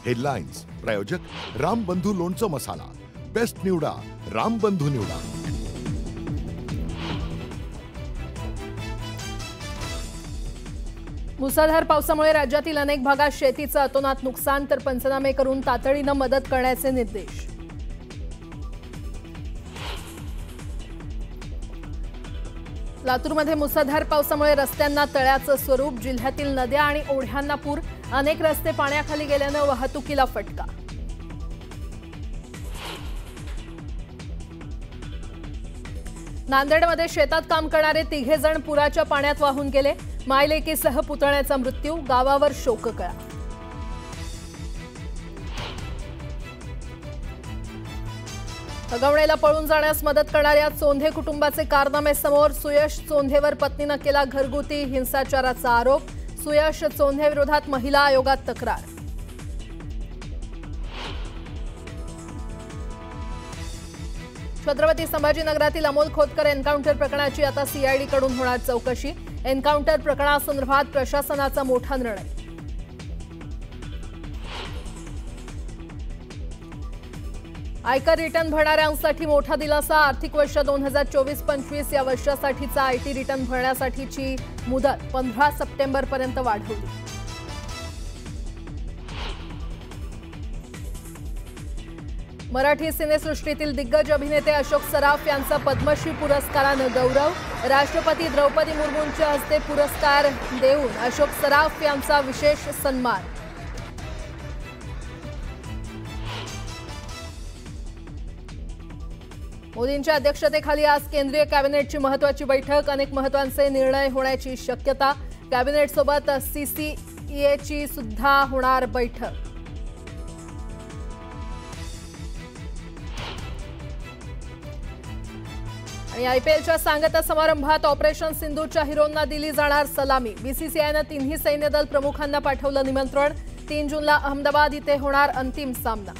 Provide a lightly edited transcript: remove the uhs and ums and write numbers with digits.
Headlines प्रायोजक रामबंधू लोणचं मसाला, best निवडा रामबंधू निवडा। मुसळधार पावसामुळे राज्यातील अनेक भागात शेतीचं अतोनात नुकसान, तर पंचनामे करून तातडीनं मदत करण्याचे निर्देश। लातूरमध्ये मुसळधार पावसामुळे रस्त्यांना तळ्याचं स्वरूप, जिल्ह्यातील नद्या आणि ओढ्यांना पूर, अनेक रस्ते पाण्याखाली गेल्यानं वाहतुकीला फटका। नांदेडमध्ये शेतात काम करणारे 3 जण पुराच्या पाण्यात वाहून गेले, मायलेकीसह पुतण्याचा मृत्यू, गावावर शोककळा। हगवणेला पळून जाण्यास मदत करणाऱ्या चोंधे कुटुंबाचे कारनामे समोर, सुयश चोंधेवर पत्नीनं केला घरगुती हिंसाचाराचा आरोप, सुयश चोंधे विरोधात महिला आयोगात तक्रार। छत्रपती संभाजीनगरातील अमोल खोतकर एन्काउंटर प्रकरणाची आता सीआयडी कडून होणार चौकशी, एन्काउंटर प्रकरणासंदर्भात प्रशासनाचा मोठा निर्णय। आयकर रिटर्न भरणाऱ्यांसाठी मोठा दिलासा, आर्थिक वर्ष 2024-25 या वर्षासाठीचा आयटी रिटर्न भरण्यासाठीची मुदत 15 सप्टेंबरपर्यंत वाढवली। मराठी सिनेसृष्टीतील दिग्गज अभिनेते अशोक सराफ यांचा पद्मश्री पुरस्कारानं गौरव, राष्ट्रपती द्रौपदी मुर्मूंच्या हस्ते पुरस्कार देऊन अशोक सराफ यांचा विशेष सन्मान। मोदींच्या अध्यक्षतेखाली आज केंद्रीय कॅबिनेटची महत्त्वाची बैठक, अनेक महत्त्वाचे निर्णय होण्याची शक्यता, कॅबिनेटसोबत सीसीईएची सुद्धा होणार बैठक। आणि आयपीएलच्या सांगता समारंभात ऑपरेशन सिंधूच्या हिरोंना दिली जाणार सलामी, बीसीसीआयनं 3ही सैन्य दल प्रमुखांना पाठवलं निमंत्रण, 3 जूनला अहमदाबाद इथे होणार अंतिम सामना।